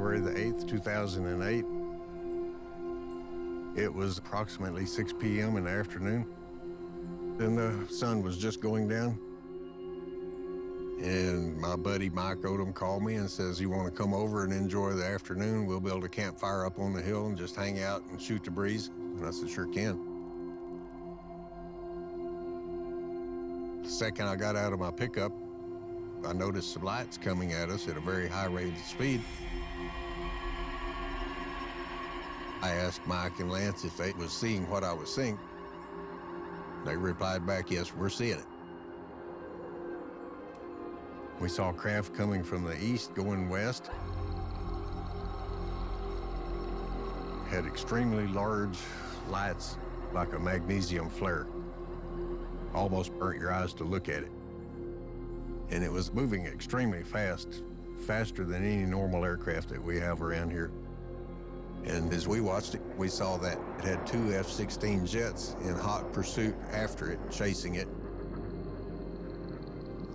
January the 8th, 2008. It was approximately 6 p.m. in the afternoon. Then the sun was just going down. And my buddy Mike Odom called me and says, "You want to come over and enjoy the afternoon? We'll build a campfire up on the hill and just hang out and shoot the breeze." And I said, "Sure can." The second I got out of my pickup, I noticed some lights coming at us at a very high rate of speed. I asked Mike and Lance if they was seeing what I was seeing. They replied back, "Yes, we're seeing it." We saw craft coming from the east going west. Had extremely large lights like a magnesium flare. Almost burnt your eyes to look at it. And it was moving extremely fast, faster than any normal aircraft that we have around here. And as we watched it, we saw that it had two F-16 jets in hot pursuit after it, chasing it.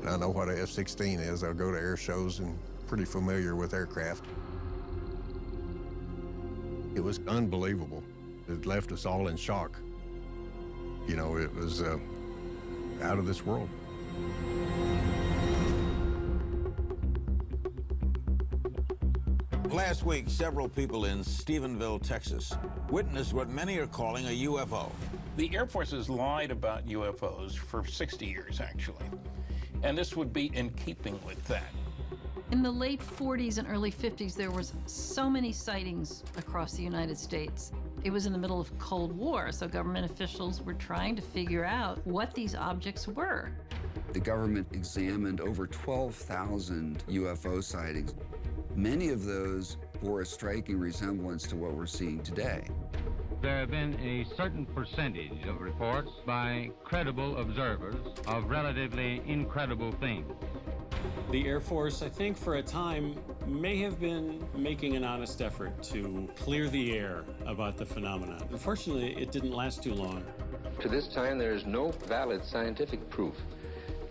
And I know what a F-16 is. I go to air shows and pretty familiar with aircraft. It was unbelievable. It left us all in shock. You know, it was out of this world. Last week, several people in Stephenville, Texas, witnessed what many are calling a UFO. The Air Force has lied about UFOs for 60 years, actually. And this would be in keeping with that. In the late 40s and early 50s, there was so many sightings across the United States. It was in the middle of Cold War, so government officials were trying to figure out what these objects were. The government examined over 12,000 UFO sightings. Many of those bore a striking resemblance to what we're seeing today. There have been a certain percentage of reports by credible observers of relatively incredible things. The Air Force, I think, for a time, may have been making an honest effort to clear the air about the phenomenon. Unfortunately, it didn't last too long. To this time, there is no valid scientific proof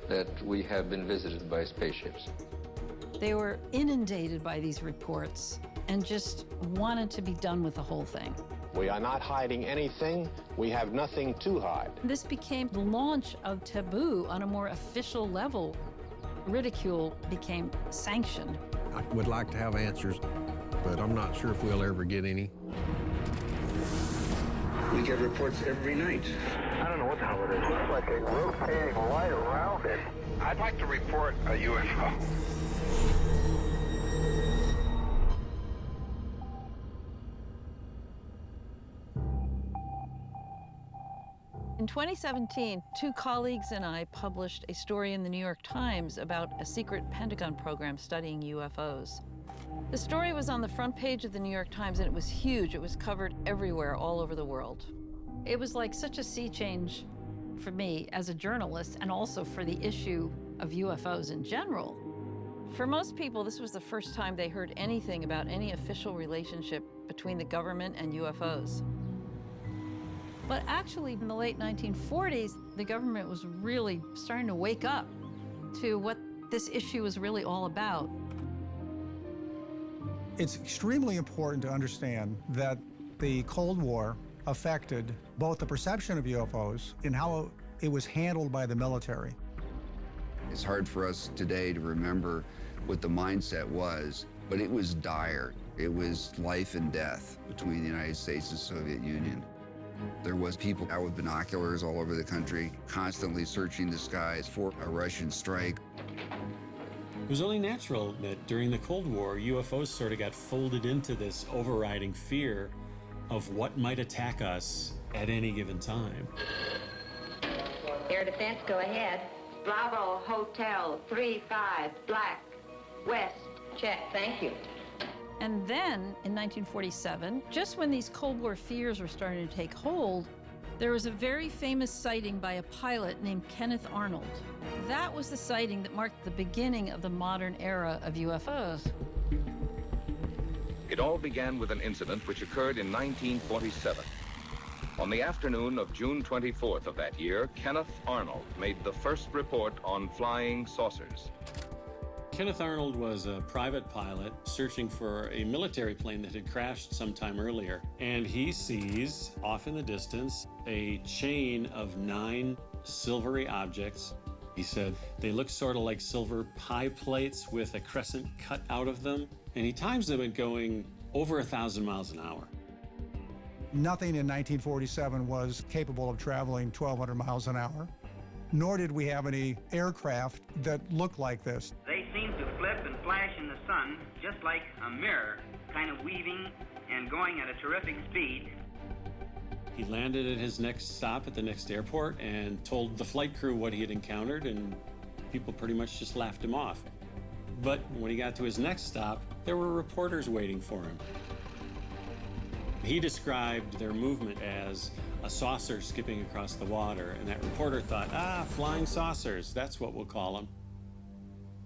that we have been visited by spaceships. They were inundated by these reports and just wanted to be done with the whole thing. We are not hiding anything. We have nothing to hide. This became the launch of taboo on a more official level. Ridicule became sanctioned. I would like to have answers, but I'm not sure if we'll ever get any. We get reports every night. I don't know what the hell it is. It looks like a rotating light around it. I'd like to report a UFO. In 2017, two colleagues and I published a story in the New York Times about a secret Pentagon program studying UFOs. The story was on the front page of the New York Times, and it was huge. It was covered everywhere, all over the world. It was like such a sea change for me as a journalist, and also for the issue of UFOs in general. For most people, this was the first time they heard anything about any official relationship between the government and UFOs. But actually, in the late 1940s, the government was really starting to wake up to what this issue was really all about. It's extremely important to understand that the Cold War affected both the perception of UFOs and how it was handled by the military. It's hard for us today to remember what the mindset was, but it was dire. It was life and death between the United States and the Soviet Union. There was people out with binoculars all over the country, constantly searching the skies for a Russian strike. It was only natural that during the Cold War, UFOs sort of got folded into this overriding fear of what might attack us at any given time. Air Defense, go ahead. Bravo Hotel 35 Black West. Check, thank you. And then, in 1947, just when these Cold War fears were starting to take hold, there was a very famous sighting by a pilot named Kenneth Arnold. That was the sighting that marked the beginning of the modern era of UFOs. It all began with an incident which occurred in 1947. On the afternoon of June 24th of that year, Kenneth Arnold made the first report on flying saucers. Kenneth Arnold was a private pilot searching for a military plane that had crashed sometime earlier. And he sees, off in the distance, a chain of 9 silvery objects. He said they look sort of like silver pie plates with a crescent cut out of them. And he times them at going over 1,000 miles an hour. Nothing in 1947 was capable of traveling 1,200 miles an hour, nor did we have any aircraft that looked like this. They seem to flip and flash in the sun just like a mirror, kind of weaving and going at a terrific speed. He landed at his next stop at the next airport and told the flight crew what he had encountered, and people pretty much just laughed him off. But when he got to his next stop, there were reporters waiting for him. He described their movement as a saucer skipping across the water, and that reporter thought, flying saucers, that's what we'll call them.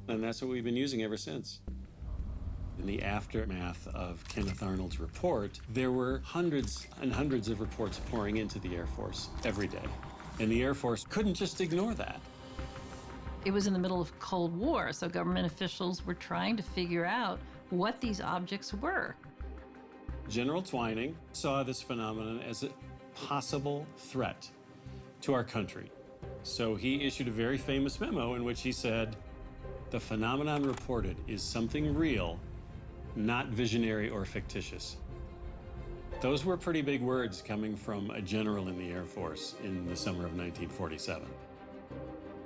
And that's what we've been using ever since. In the aftermath of Kenneth Arnold's report, there were hundreds and hundreds of reports pouring into the Air Force every day. And the Air Force couldn't just ignore that. It was in the middle of Cold War, so government officials were trying to figure out what these objects were. General Twining saw this phenomenon as a possible threat to our country. So he issued a very famous memo in which he said, the phenomenon reported is something real, not visionary or fictitious. Those were pretty big words coming from a general in the Air Force in the summer of 1947.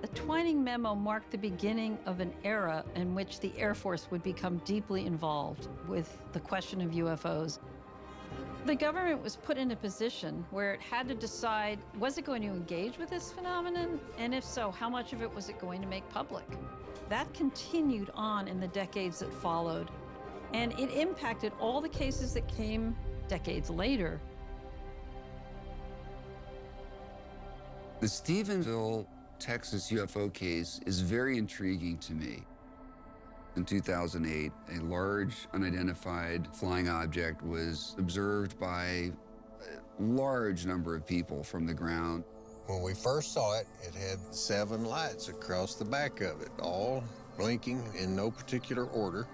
The Twining memo marked the beginning of an era in which the Air Force would become deeply involved with the question of UFOs. The government was put in a position where it had to decide, was it going to engage with this phenomenon? And if so, how much of it was it going to make public? That continued on in the decades that followed, and it impacted all the cases that came decades later. The Stephenville, Texas UFO case is very intriguing to me. In 2008, a large unidentified flying object was observed by a large number of people from the ground. When we first saw it, it had 7 lights across the back of it, all blinking in no particular order.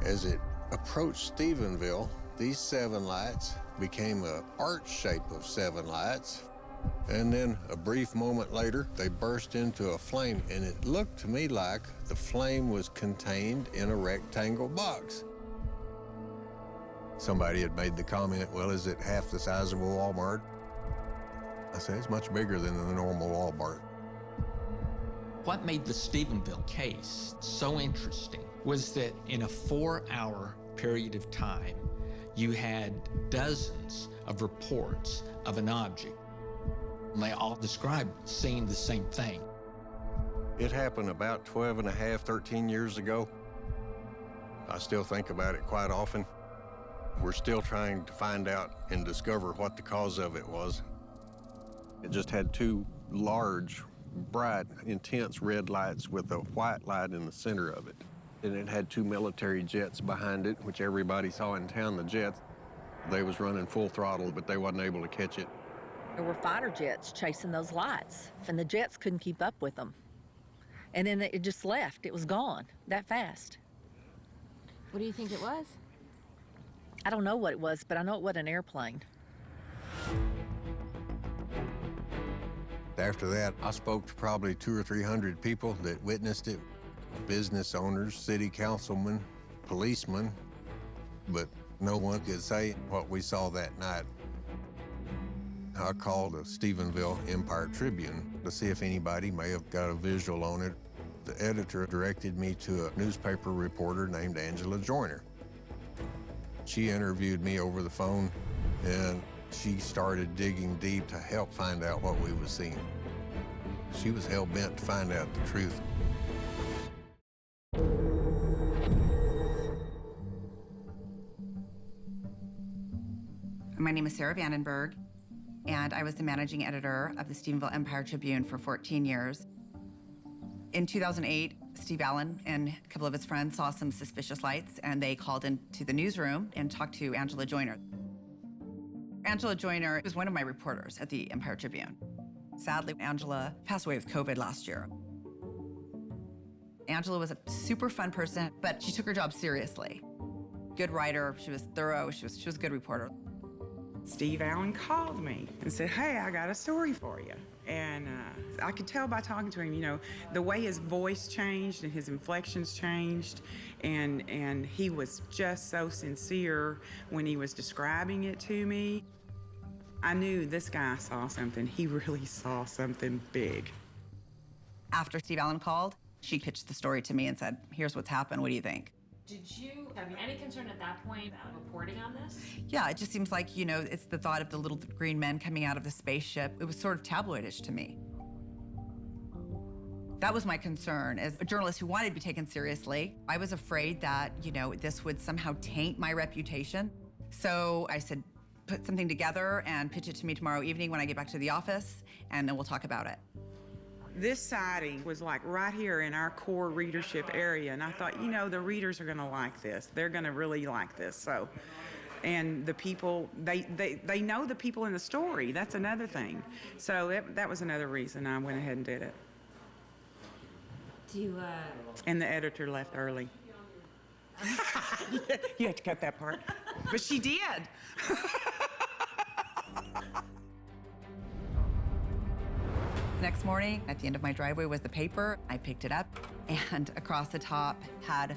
As it approached Stephenville, these 7 lights became an arch shape of 7 lights. And then a brief moment later, they burst into a flame, and it looked to me like the flame was contained in a rectangle box. Somebody had made the comment, well, is it half the size of a Walmart? I said, it's much bigger than the normal Walmart. What made the Stephenville case so interesting was that in a 4-hour period of time, you had dozens of reports of an object. And they all described seeing the same thing. It happened about 12 and a half, 13 years ago. I still think about it quite often. We're still trying to find out and discover what the cause of it was. It just had 2 large, bright, intense red lights with a white light in the center of it. And it had 2 military jets behind it, which everybody saw in town, the jets. They was running full throttle, but they wasn't able to catch it. There were fighter jets chasing those lights, and the jets couldn't keep up with them. And then it just left. It was gone that fast. What do you think it was? I don't know what it was, but I know it wasn't an airplane. After that, I spoke to probably 200 or 300 people that witnessed it. Business owners, city councilmen, policemen, but no one could say what we saw that night. I called the Stephenville Empire Tribune to see if anybody may have got a visual on it. The editor directed me to a newspaper reporter named Angela Joyner. She interviewed me over the phone, and she started digging deep to help find out what we were seeing. She was hell-bent to find out the truth. My name is Sarah Vandenberg, and I was the managing editor of the Stephenville Empire Tribune for 14 years. In 2008, Steve Allen and a couple of his friends saw some suspicious lights, and they called into the newsroom and talked to Angela Joyner. Angela Joyner was one of my reporters at the Empire Tribune. Sadly, Angela passed away with COVID last year. Angela was a super fun person, but she took her job seriously. Good writer, she was thorough, she was a good reporter. Steve Allen called me and said, hey, I got a story for you. And I could tell by talking to him, you know, the way his voice changed and his inflections changed, and he was just so sincere when he was describing it to me. I knew this guy saw something. He really saw something big. After Steve Allen called, she pitched the story to me and said, here's what's happened, what do you think? Did you have any concern at that point about reporting on this? Yeah, it just seems like, you know, it's the thought of the little green men coming out of the spaceship. It was sort of tabloidish to me. That was my concern. As a journalist who wanted to be taken seriously, I was afraid that, you know, this would somehow taint my reputation. So I said, put something together and pitch it to me tomorrow evening when I get back to the office, and then we'll talk about it. This sighting was like right here in our core readership area, and I thought, you know, the readers are gonna like this. They're gonna really like this, so. And the people, they know the people in the story. That's another thing. So that was another reason I went ahead and did it. And the editor left early. You have to cut that part. But she did. Next morning, at the end of my driveway was the paper. I picked it up, and across the top had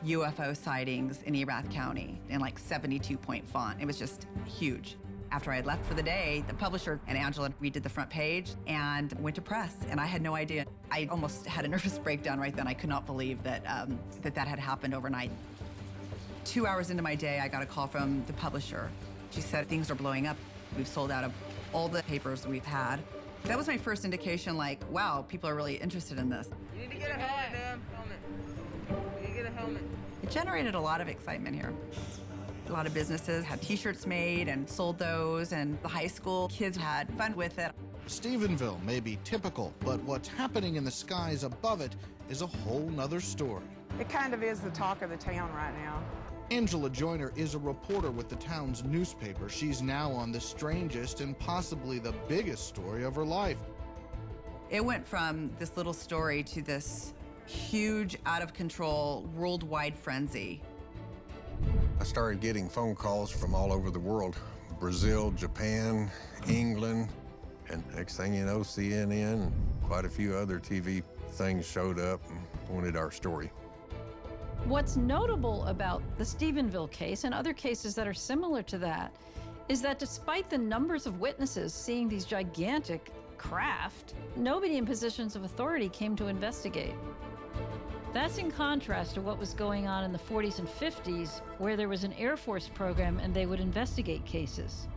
UFO sightings in Erath County in like 72-point font. It was just huge. After I had left for the day, the publisher and Angela redid the front page and went to press, and I had no idea. I almost had a nervous breakdown right then. I could not believe that that had happened overnight. 2 hours into my day, I got a call from the publisher. She said, things are blowing up. We've sold out of all the papers we've had. That was my first indication, like, wow, people are really interested in this. You need to get a helmet, ma'am. Helmet. You need to get a helmet. It generated a lot of excitement here. A lot of businesses had T-shirts made and sold those, and the high school kids had fun with it. Stephenville may be typical, but what's happening in the skies above it is a whole nother story. It kind of is the talk of the town right now. Angela Joyner is a reporter with the town's newspaper. She's now on the strangest and possibly the biggest story of her life. It went from this little story to this huge, out-of-control, worldwide frenzy. I started getting phone calls from all over the world. Brazil, Japan, England, and next thing you know, CNN and quite a few other TV things showed up and wanted our story. What's notable about the Stephenville case and other cases that are similar to that is that despite the numbers of witnesses seeing these gigantic craft, nobody in positions of authority came to investigate. That's in contrast to what was going on in the 40s and 50s, where there was an Air Force program and they would investigate cases.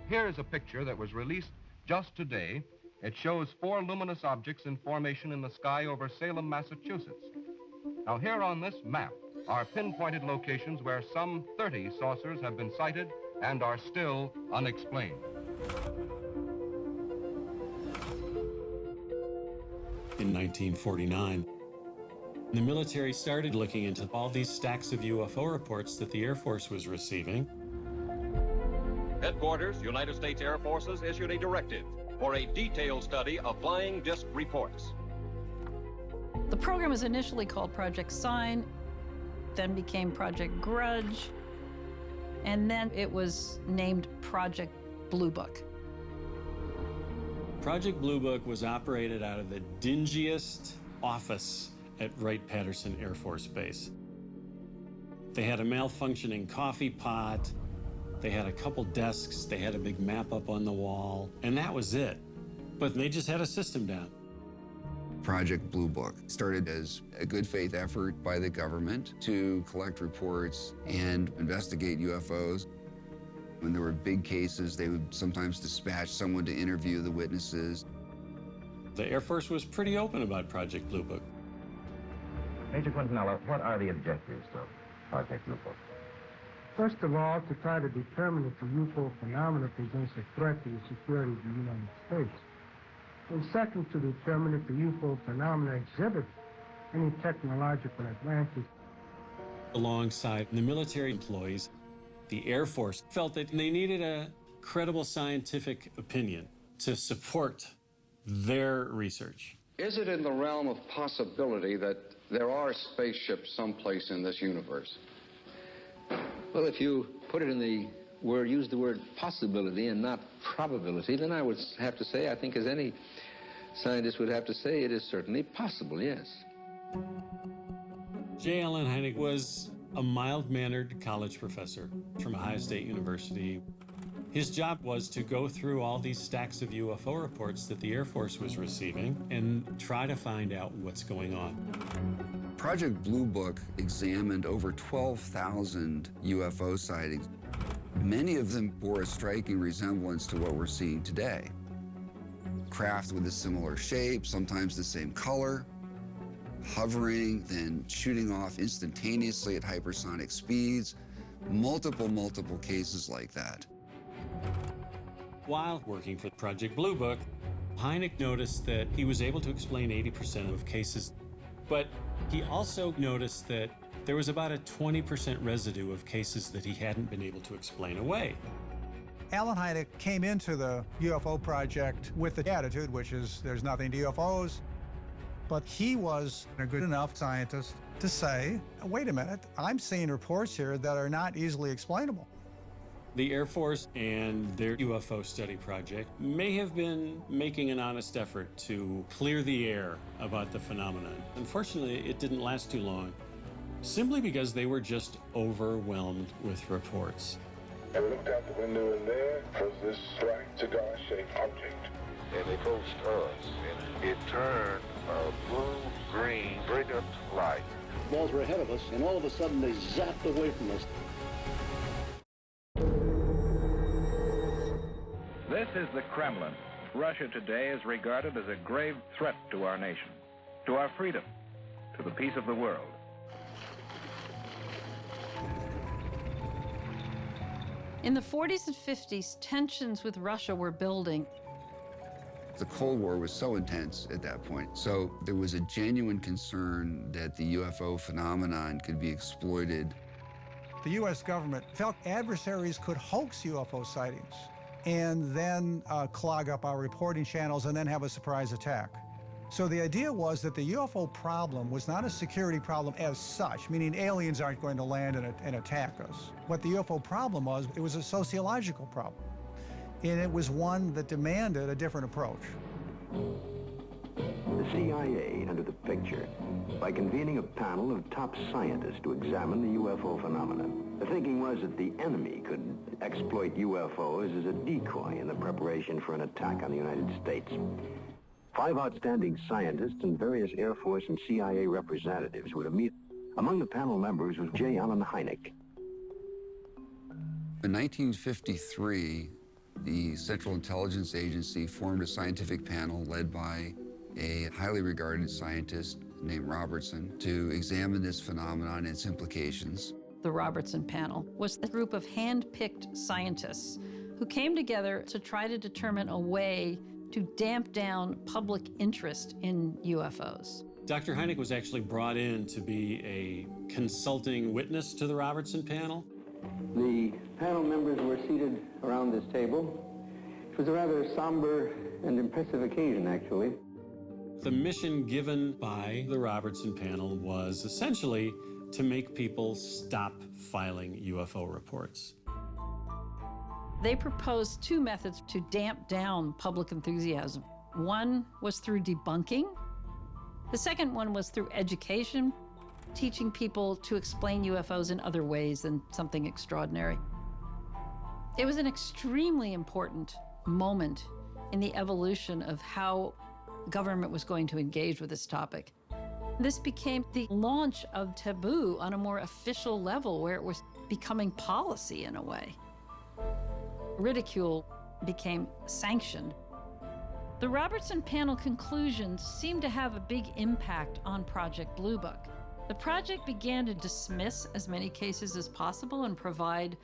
Here is a picture that was released just today. It shows 4 luminous objects in formation in the sky over Salem, Massachusetts. Now here on this map are pinpointed locations where some 30 saucers have been sighted and are still unexplained. In 1949, the military started looking into all these stacks of UFO reports that the Air Force was receiving. Headquarters, United States Air Forces, issued a directive for a detailed study of flying disc reports. The program was initially called Project Sign, then became Project Grudge, and then it was named Project Blue Book. Project Blue Book was operated out of the dingiest office at Wright-Patterson Air Force Base. They had a malfunctioning coffee pot, they had a couple desks, they had a big map up on the wall, and that was it. But they just had a system down. Project Blue Book started as a good faith effort by the government to collect reports and investigate UFOs. When there were big cases, they would sometimes dispatch someone to interview the witnesses. The Air Force was pretty open about Project Blue Book. Major Quintanilla, what are the objectives of Project Blue Book? First of all, to try to determine if the UFO phenomena presents a threat to the security of the United States. And second, to determine if the UFO phenomena exhibit any technological advantage. Alongside the military employees, the Air Force felt that they needed a credible scientific opinion to support their research. Is it in the realm of possibility that there are spaceships someplace in this universe? Well, if you put it in the word, use the word possibility and not probability, then I would have to say, I think as any scientist would have to say, it is certainly possible, yes. J. Allen Hynek was a mild-mannered college professor from Ohio State University. His job was to go through all these stacks of UFO reports that the Air Force was receiving and try to find out what's going on. Project Blue Book examined over 12,000 UFO sightings. Many of them bore a striking resemblance to what we're seeing today. Craft with a similar shape, sometimes the same color, hovering, then shooting off instantaneously at hypersonic speeds. Multiple cases like that. While working for Project Blue Book, Hynek noticed that he was able to explain 80% of cases, but he also noticed that there was about a 20% residue of cases that he hadn't been able to explain away. Allen Hynek came into the UFO project with the attitude, which is there's nothing to UFOs, but he was a good enough scientist to say, wait a minute, I'm seeing reports here that are not easily explainable. The Air Force and their UFO study project may have been making an honest effort to clear the air about the phenomenon. Unfortunately, it didn't last too long, simply because they were just overwhelmed with reports. I looked out the window and there was this black cigar-shaped object. And it approached us, and it turned a blue-green, brilliant light. Balls were ahead of us, and all of a sudden they zapped away from us. This is the Kremlin. Russia today is regarded as a grave threat to our nation, to our freedom, to the peace of the world. In the 40s and 50s, tensions with Russia were building. The Cold War was so intense at that point, so there was a genuine concern that the UFO phenomenon could be exploited. The U.S. government felt adversaries could hoax UFO sightings and then clog up our reporting channels and then have a surprise attack. So the idea was that the UFO problem was not a security problem as such, meaning aliens aren't going to land and attack us. What the UFO problem was, it was a sociological problem. And it was one that demanded a different approach. The CIA entered the picture by convening a panel of top scientists to examine the UFO phenomenon. The thinking was that the enemy could exploit UFOs as a decoy in the preparation for an attack on the United States. 5 outstanding scientists and various Air Force and CIA representatives were to meet. Among the panel members was J. Allen Hynek. In 1953, the Central Intelligence Agency formed a scientific panel led by a highly regarded scientist named Robertson to examine this phenomenon and its implications. The Robertson panel was a group of hand-picked scientists who came together to try to determine a way to damp down public interest in UFOs. Dr. Hynek was actually brought in to be a consulting witness to the Robertson panel. The panel members were seated around this table. It was a rather somber and impressive occasion, actually. The mission given by the Robertson panel was essentially to make people stop filing UFO reports. They proposed 2 methods to damp down public enthusiasm. One was through debunking. The second one was through education, teaching people to explain UFOs in other ways than something extraordinary. It was an extremely important moment in the evolution of how government was going to engage with this topic. This became the launch of taboo on a more official level where it was becoming policy in a way. Ridicule became sanctioned. The Robertson panel conclusions seemed to have a big impact on Project Blue Book. The project began to dismiss as many cases as possible and provide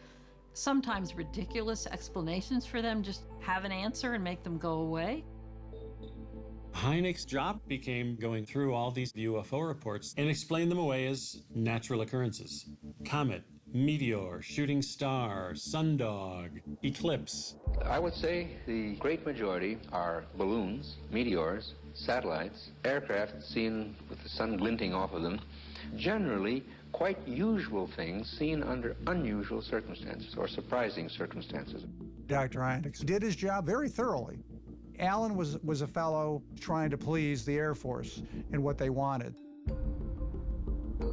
sometimes ridiculous explanations for them, just have an answer and make them go away. Hynek's job became going through all these UFO reports and explain them away as natural occurrences. Comet, meteor, shooting star, sundog, eclipse. I would say the great majority are balloons, meteors, satellites, aircraft seen with the sun glinting off of them, generally quite usual things seen under unusual circumstances or surprising circumstances. Dr. Hynek did his job very thoroughly. Allen was a fellow trying to please the Air Force and what they wanted.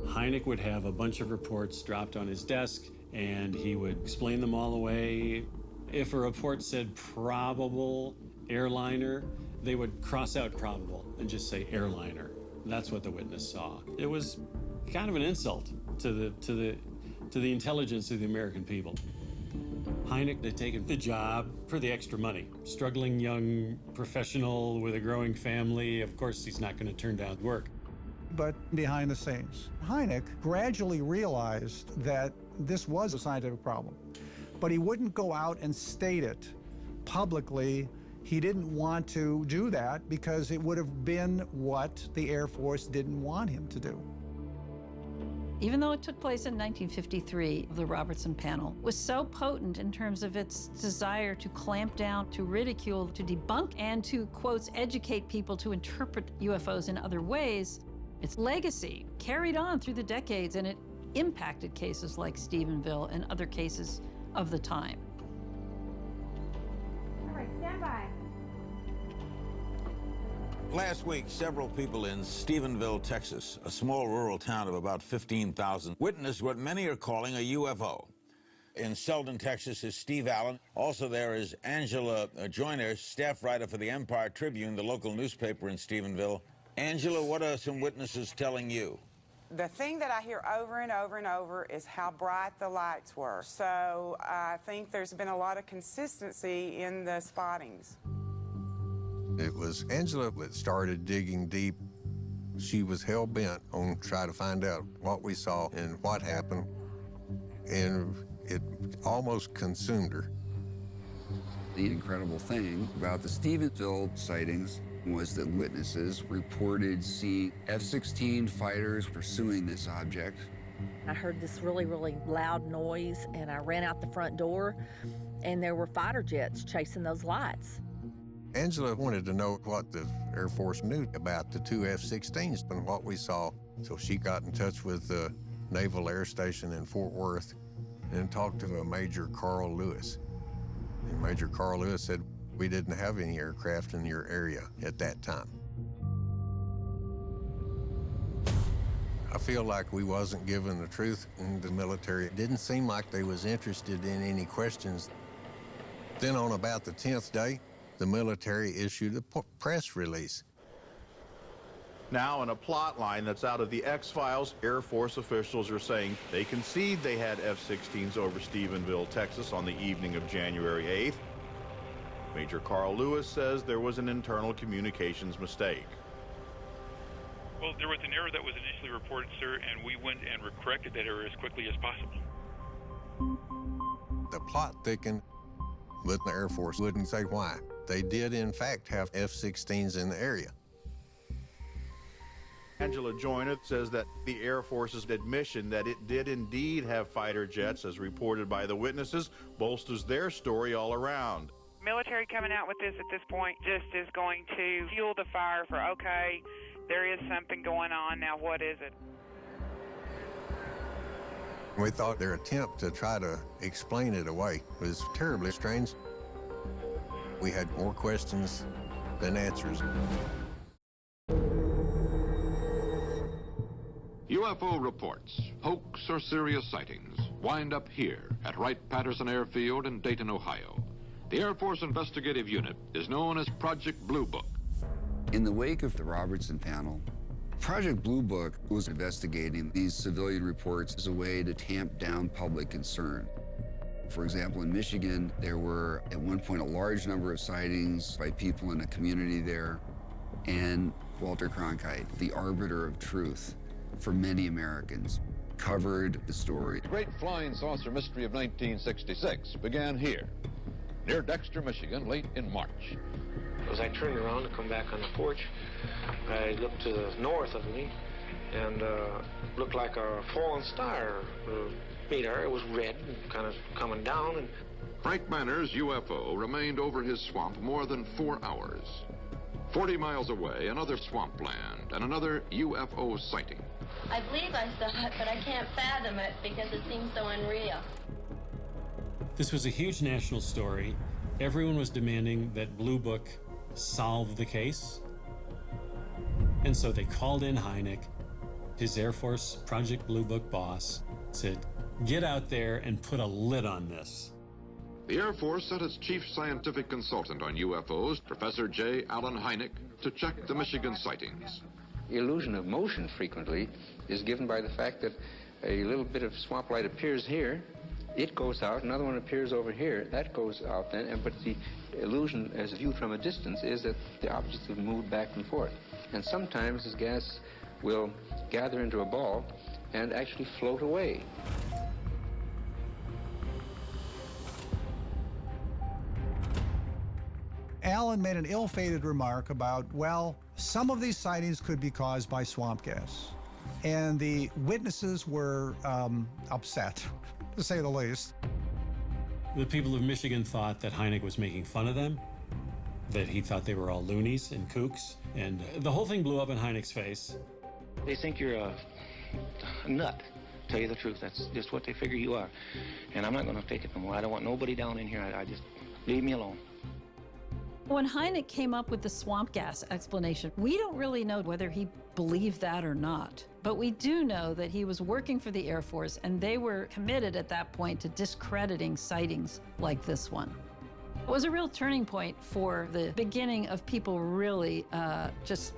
Hynek would have a bunch of reports dropped on his desk, and he would explain them all away. If a report said probable airliner, they would cross out probable and just say airliner. That's what the witness saw. It was kind of an insult to the intelligence of the American people. Hynek had taken the job for the extra money. Struggling young professional with a growing family, of course he's not going to turn down work. But behind the scenes, Hynek gradually realized that this was a scientific problem, but he wouldn't go out and state it publicly. He didn't want to do that because it would have been what the Air Force didn't want him to do. Even though it took place in 1953, the Robertson panel was so potent in terms of its desire to clamp down, to ridicule, to debunk, and to, quotes, educate people to interpret UFOs in other ways, its legacy carried on through the decades, and it impacted cases like Stephenville and other cases of the time. All right, stand by. Last week, several people in Stephenville, Texas, a small rural town of about 15,000, witnessed what many are calling a UFO. In Selden, Texas, is Steve Allen. Also there is Angela Joyner, staff writer for the Empire Tribune, the local newspaper in Stephenville. Angela, what are some witnesses telling you? The thing that I hear over and over and over is how bright the lights were. So I think there's been a lot of consistency in the spottings. It was Angela that started digging deep. She was hell-bent on trying to find out what we saw and what happened, and it almost consumed her. The incredible thing about the Stephenville sightings was that witnesses reported seeing F-16 fighters pursuing this object. I heard this really, really loud noise, and I ran out the front door, and there were fighter jets chasing those lights. Angela wanted to know what the Air Force knew about the two F-16s and what we saw. So she got in touch with the Naval Air Station in Fort Worth and talked to a Major Carl Lewis. And Major Carl Lewis said, we didn't have any aircraft in your area at that time. I feel like we wasn't given the truth in the military. It didn't seem like they was interested in any questions. Then on about the 10th day, the military issued a press release. Now, in a plot line that's out of the X-Files, Air Force officials are saying they concede they had F-16s over Stephenville, Texas on the evening of January 8th. Major Carl Lewis says there was an internal communications mistake. Well, there was an error that was initially reported, sir, and we went and corrected that error as quickly as possible. The plot thickened, but the Air Force wouldn't say why. They did, in fact, have F-16s in the area. Angela Joyner says that the Air Force's admission that it did indeed have fighter jets, as reported by the witnesses, bolsters their story all around. Military coming out with this at this point just is going to fuel the fire for, okay, there is something going on, now what is it? We thought their attempt to try to explain it away was terribly strange. We had more questions than answers. UFO reports, hoax or serious sightings, wind up here at Wright-Patterson Airfield in Dayton, Ohio. The Air Force Investigative Unit is known as Project Blue Book. In the wake of the Robertson panel, Project Blue Book was investigating these civilian reports as a way to tamp down public concern. For example, in Michigan, there were at one point a large number of sightings by people in a community there, and Walter Cronkite, the arbiter of truth for many Americans, covered the story. The great flying saucer mystery of 1966 began here, near Dexter, Michigan, late in March. As I turned around to come back on the porch, I looked to the north of me and looked like a fallen star radar. It was red and kind of coming down. And Frank Manner's UFO remained over his swamp more than 4 hours. 40 miles away, another swampland and another UFO sighting. I believe I saw it, but I can't fathom it because it seems so unreal. This was a huge national story. Everyone was demanding that Blue Book solve the case. And so they called in Hynek, his Air Force Project Blue Book boss, said, get out there and put a lid on this. The Air Force sent its chief scientific consultant on UFOs, Professor J. Allen Hynek, to check the Michigan sightings. The illusion of motion frequently is given by the fact that a little bit of swamp light appears here, it goes out, another one appears over here, that goes out then, but the illusion as viewed from a distance is that the objects have moved back and forth. And sometimes this gas will gather into a ball and actually float away. Allen made an ill-fated remark about, well, some of these sightings could be caused by swamp gas. And the witnesses were upset, to say the least. The people of Michigan thought that Hynek was making fun of them, that he thought they were all loonies and kooks, and the whole thing blew up in Hynek's face. they think you're a nut. Tell you the truth, that's just what they figure you are. And I'm not going to take it no more. I don't want nobody down in here. I just leave me alone. When Hynek came up with the swamp gas explanation, we don't really know whether he believed that or not. But we do know that he was working for the Air Force, and they were committed at that point to discrediting sightings like this one. It was a real turning point for the beginning of people really just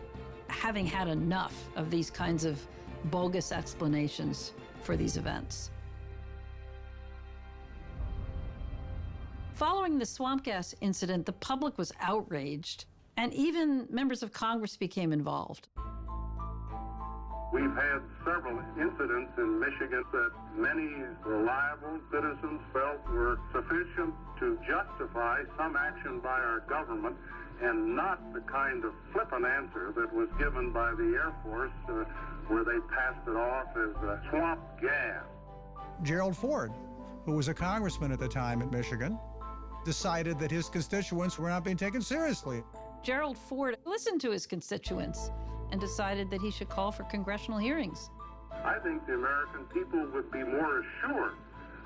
having had enough of these kinds of bogus explanations for these events. Following the swamp gas incident, the public was outraged, and even members of Congress became involved. We've had several incidents in Michigan that many reliable citizens felt were sufficient to justify some action by our government, and not the kind of flippant answer that was given by the Air Force where they passed it off as swamp gas. Gerald Ford, who was a congressman at the time in Michigan, decided that his constituents were not being taken seriously. Gerald Ford listened to his constituents and decided that he should call for congressional hearings. I think the American people would be more assured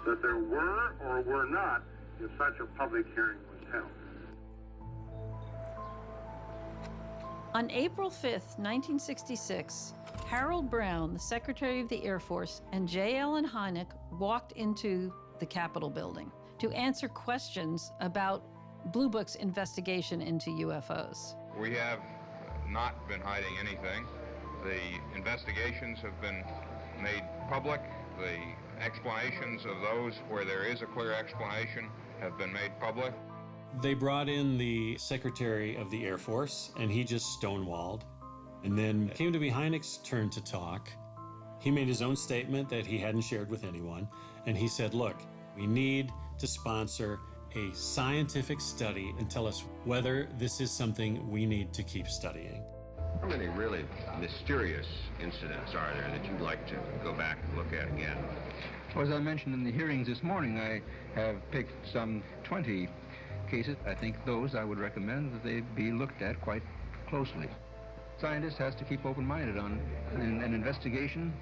that there were or were not if such a public hearing was held. On April 5th, 1966, Harold Brown, the Secretary of the Air Force, and J. Allen Hynek walked into the Capitol building to answer questions about Blue Book's investigation into UFOs. We have not been hiding anything. The investigations have been made public. The explanations of those where there is a clear explanation have been made public. They brought in the Secretary of the Air Force, and he just stonewalled. And then it came to be Hynek's turn to talk. He made his own statement that he hadn't shared with anyone, and he said, look, we need to sponsor a scientific study and tell us whether this is something we need to keep studying. How many really mysterious incidents are there that you'd like to go back and look at again? Well, as I mentioned in the hearings this morning, I have picked some 20 cases. I think those I would recommend that they be looked at quite closely. Scientist has to keep open-minded on an investigation,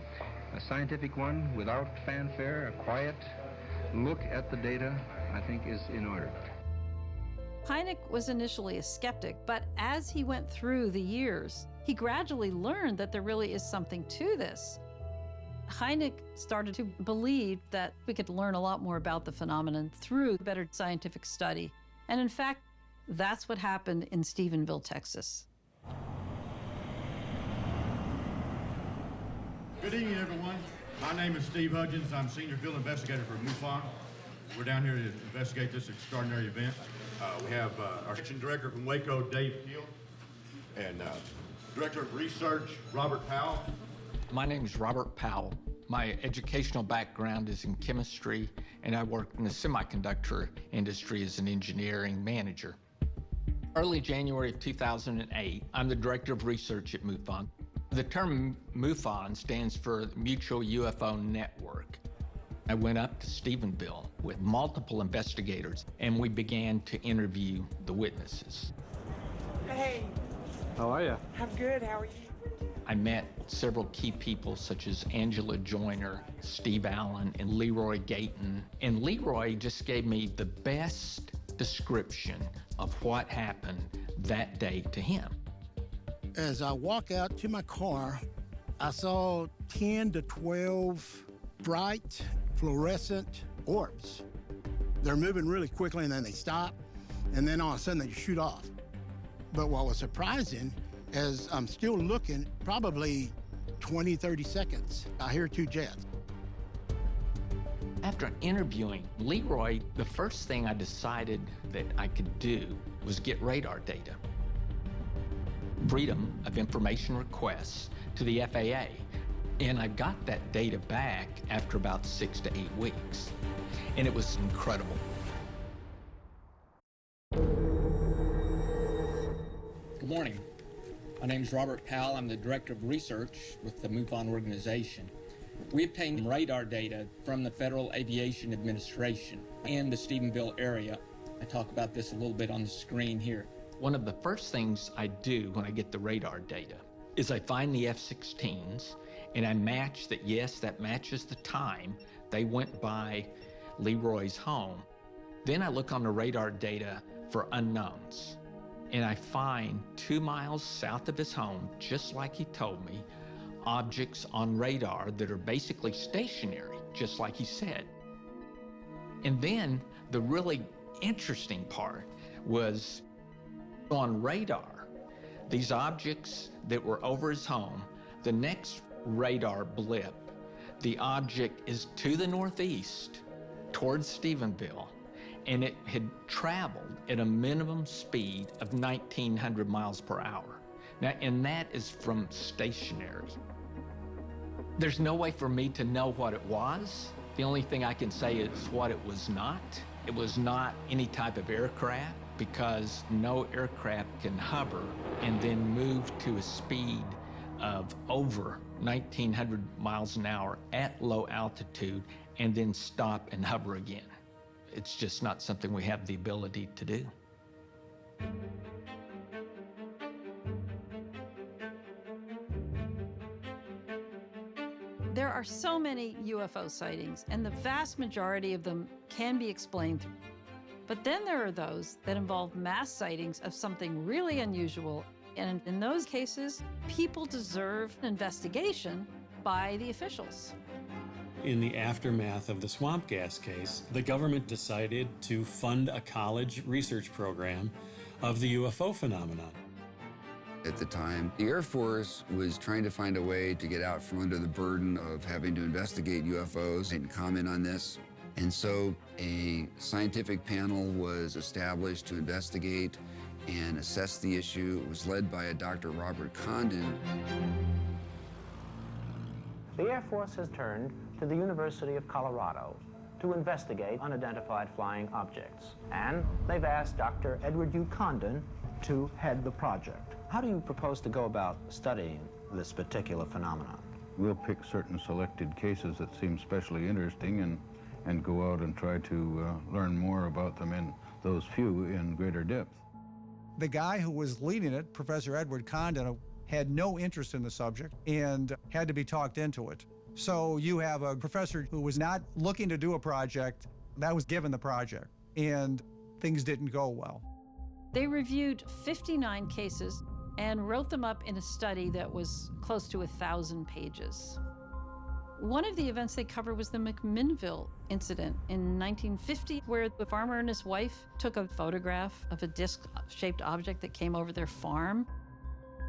a scientific one, without fanfare, a quiet look at the data, I think is in order. Hynek was initially a skeptic, but as he went through the years, he gradually learned that there really is something to this. Hynek started to believe that we could learn a lot more about the phenomenon through better scientific study. And in fact, that's what happened in Stephenville, Texas. Good evening, everyone. My name is Steve Hudgens. I'm Senior Field Investigator for MUFON. We're down here to investigate this extraordinary event. We have our Section Director from Waco, Dave Keel, and Director of Research, Robert Powell. My name is Robert Powell. My educational background is in chemistry, and I worked in the semiconductor industry as an engineering manager. Early January of 2008, I'm the Director of Research at MUFON. The term MUFON stands for Mutual UFO Network. I went up to Stephenville with multiple investigators, and we began to interview the witnesses. Hey. How are you? I'm good. How are you? I met several key people such as Angela Joyner, Steve Allen, and Leroy Gayton. And Leroy just gave me the best description of what happened that day to him. As I walk out to my car, I saw 10 to 12 bright fluorescent orbs. They're moving really quickly and then they stop, and then all of a sudden they shoot off. But what was surprising, as I'm still looking, probably 20, 30 seconds, I hear 2 jets. After interviewing Leroy, the first thing I decided that I could do was get radar data. Freedom of information requests to the FAA. And I got that data back after about 6 to 8 weeks. And it was incredible. Good morning. My name is Robert Powell. I'm the Director of Research with the MUFON organization. We obtained radar data from the Federal Aviation Administration in the Stephenville area. I talk about this a little bit on the screen here. One of the first things I do when I get the radar data is I find the F-16s and I match that, yes, that matches the time they went by Leroy's home. Then I look on the radar data for unknowns. And I find 2 miles south of his home, just like he told me, objects on radar that are basically stationary, just like he said. And then the really interesting part was on radar, these objects that were over his home, the next radar blip, the object is to the northeast towards Stephenville, and it had traveled at a minimum speed of 1,900 miles per hour. Now, and that is from stationary. There's no way for me to know what it was. The only thing I can say is what it was not. It was not any type of aircraft, because no aircraft can hover and then move to a speed of over 1,900 miles an hour at low altitude and then stop and hover again. It's just not something we have the ability to do. There are so many UFO sightings, and the vast majority of them can be explained. But then there are those that involve mass sightings of something really unusual, and in those cases, people deserve an investigation by the officials. In the aftermath of the swamp gas case, the government decided to fund a college research program of the UFO phenomenon. At the time, the Air Force was trying to find a way to get out from under the burden of having to investigate UFOs and comment on this. And so a scientific panel was established to investigate and assess the issue. It was led by a Dr. Robert Condon. The Air Force has turned to the University of Colorado to investigate unidentified flying objects. And they've asked Dr. Edward U. Condon to head the project. How do you propose to go about studying this particular phenomenon? We'll pick certain selected cases that seem especially interesting and go out and try to learn more about them in those few in greater depth. The guy who was leading it, Professor Edward Condon, had no interest in the subject and had to be talked into it. So you have a professor who was not looking to do a project, that was given the project, and things didn't go well. They reviewed 59 cases and wrote them up in a study that was close to 1,000 pages. One of the events they covered was the McMinnville incident in 1950, where the farmer and his wife took a photograph of a disc-shaped object that came over their farm.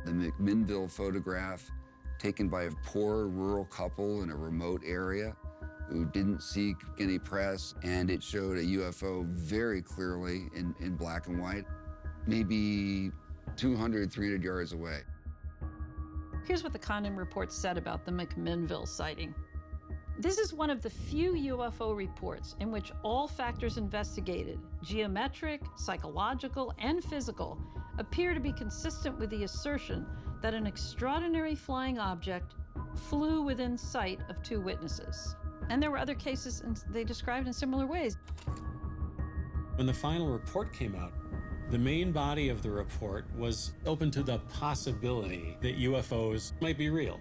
The McMinnville photograph, taken by a poor rural couple in a remote area who didn't seek any press, and it showed a UFO very clearly in black and white, maybe 200, 300 yards away. Here's what the Condon report said about the McMinnville sighting. This is one of the few UFO reports in which all factors investigated, geometric, psychological, and physical, appear to be consistent with the assertion that an extraordinary flying object flew within sight of 2 witnesses. And there were other cases they described in similar ways. When the final report came out, the main body of the report was open to the possibility that UFOs might be real.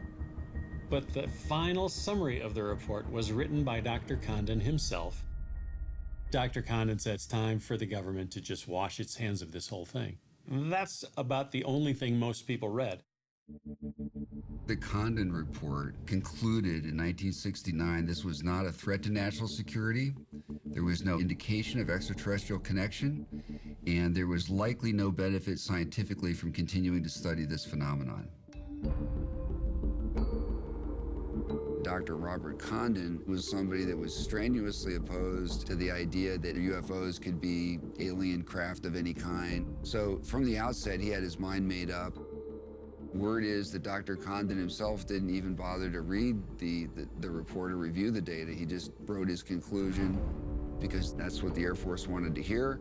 But the final summary of the report was written by Dr. Condon himself. Dr. Condon said it's time for the government to just wash its hands of this whole thing. That's about the only thing most people read. The Condon report concluded in 1969 this was not a threat to national security, there was no indication of extraterrestrial connection, and there was likely no benefit scientifically from continuing to study this phenomenon. Dr. Robert Condon was somebody that was strenuously opposed to the idea that UFOs could be alien craft of any kind. So from the outset, he had his mind made up. Word is that Dr. Condon himself didn't even bother to read the report or review the data. He just wrote his conclusion because that's what the Air Force wanted to hear.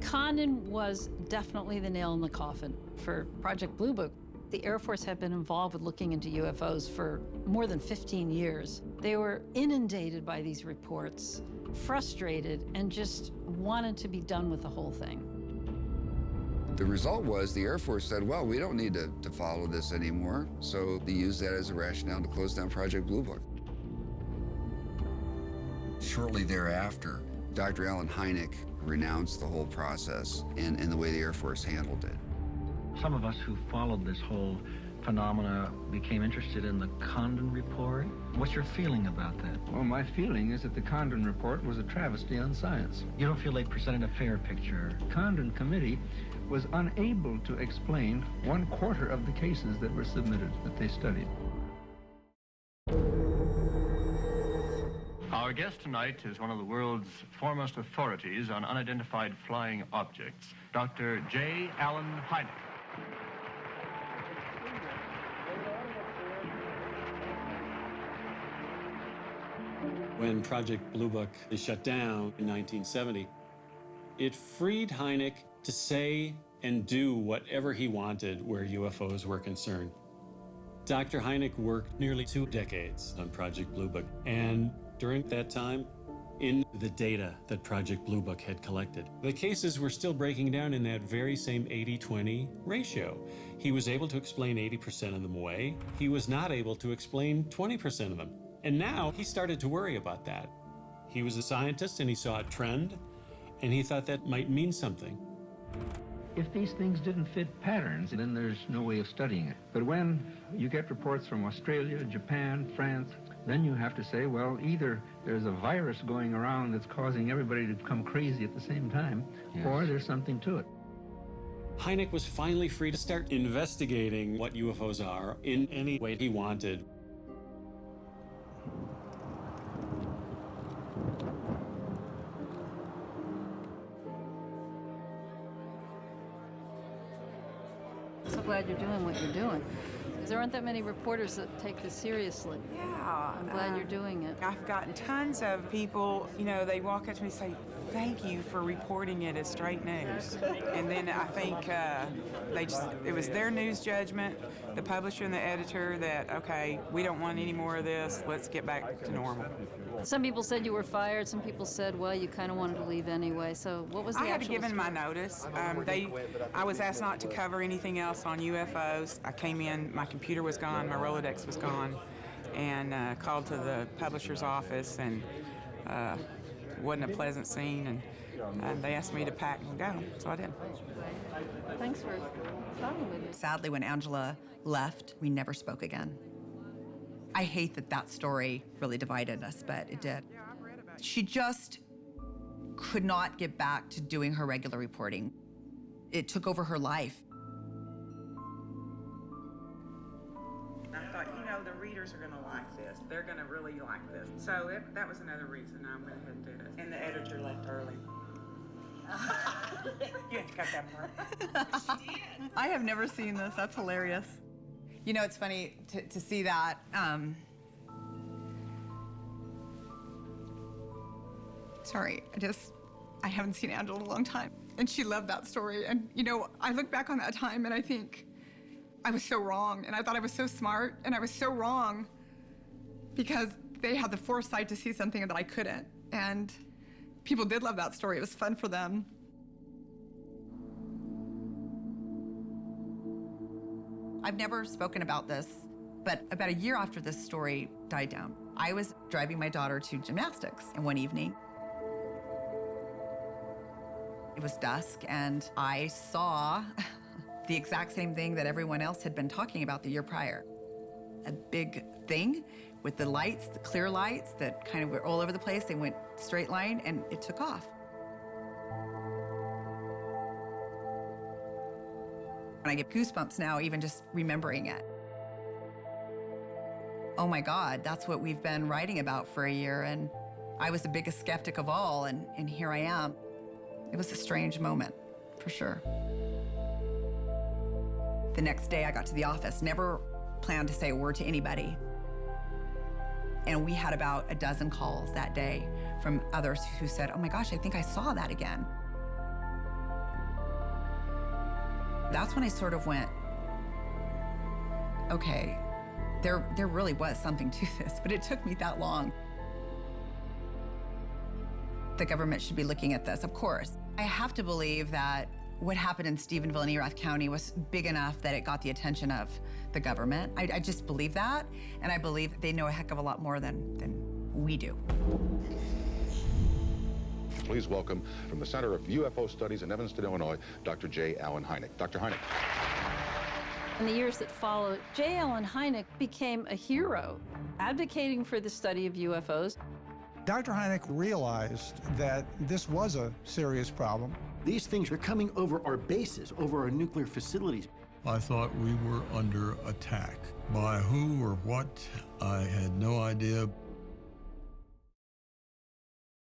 Condon was definitely the nail in the coffin for Project Blue Book. The Air Force had been involved with looking into UFOs for more than 15 years. They were inundated by these reports, frustrated, and just wanted to be done with the whole thing. The result was the Air Force said, well, we don't need to follow this anymore. So they used that as a rationale to close down Project Blue Book. Shortly thereafter, Dr. Alan Hynek renounced the whole process and the way the Air Force handled it. Some of us who followed this whole phenomena became interested in the Condon report. What's your feeling about that? Well, my feeling is that the Condon report was a travesty on science. You don't feel they presented a fair picture? The Condon committee was unable to explain 1/4 of the cases that were submitted that they studied. Our guest tonight is one of the world's foremost authorities on unidentified flying objects, Dr. J. Allen Hynek. When Project Blue Book is shut down in 1970, it freed Hynek to say and do whatever he wanted where UFOs were concerned. Dr. Hynek worked nearly 2 decades on Project Blue Book, and during that time, in the data that Project Blue Book had collected, the cases were still breaking down in that very same 80-20 ratio. He was able to explain 80% of them away. He was not able to explain 20% of them. And now he started to worry about that. He was a scientist and he saw a trend, and he thought that might mean something. If these things didn't fit patterns, then there's no way of studying it. But when you get reports from Australia, Japan, France, then you have to say, well, either there's a virus going around that's causing everybody to become crazy at the same time, or there's something to it. Hynek was finally free to start investigating what UFOs are in any way he wanted. So glad you're doing what you're doing. Because there aren't that many reporters that take this seriously. Yeah. I'm glad you're doing it. I've gotten tons of people, you know, they walk up to me and say, thank you for reporting it as straight news. And then I think it was their news judgment, the publisher and the editor, that, okay, we don't want any more of this, let's get back to normal. Some people said you were fired, some people said, well, you kind of wanted to leave anyway. So what was the I had actual given story? my notice. I was asked not to cover anything else on UFOs. I came in, my computer was gone, my Rolodex was gone, and called to the publisher's office, and it wasn't a pleasant scene, and they asked me to pack and go, so I did. Thanks for talking with me. Sadly, when Angela left, we never spoke again. I hate that story really divided us, but it did. She just could not get back to doing her regular reporting. It took over her life. I thought, you know, the readers are going to like this. They're going to really like this. So that was another reason I went ahead and did it. And the editor left early. You had to cut that part. She did. I have never seen this. That's hilarious. You know, it's funny to see that. Sorry, I haven't seen Angela in a long time. And she loved that story. And, you know, I look back on that time and I think I was so wrong. And I thought I was so smart, and I was so wrong because they had the foresight to see something that I couldn't. And people did love that story. It was fun for them. I've never spoken about this, but about a year after this story died down, I was driving my daughter to gymnastics, and one evening, it was dusk, and I saw the exact same thing that everyone else had been talking about the year prior. A big thing with the lights, the clear lights that kind of were all over the place. They went straight line, and it took off. And I get goosebumps now, even just remembering it. Oh my God, that's what we've been writing about for a year, and I was the biggest skeptic of all, and here I am. It was a strange moment, for sure. The next day I got to the office, never planned to say a word to anybody. And we had about a dozen calls that day from others who said, oh my gosh, I think I saw that again. That's when I sort of went, okay, there really was something to this, but it took me that long. The government should be looking at this, of course. I have to believe that what happened in Stephenville and Erath County was big enough that it got the attention of the government. I just believe that, and I believe they know a heck of a lot more than we do. Please welcome, from the Center of UFO Studies in Evanston, Illinois, Dr. J. Allen Hynek. Dr. Hynek. In the years that followed, J. Allen Hynek became a hero, advocating for the study of UFOs. Dr. Hynek realized that this was a serious problem. These things are coming over our bases, over our nuclear facilities. I thought we were under attack. By who or what, I had no idea.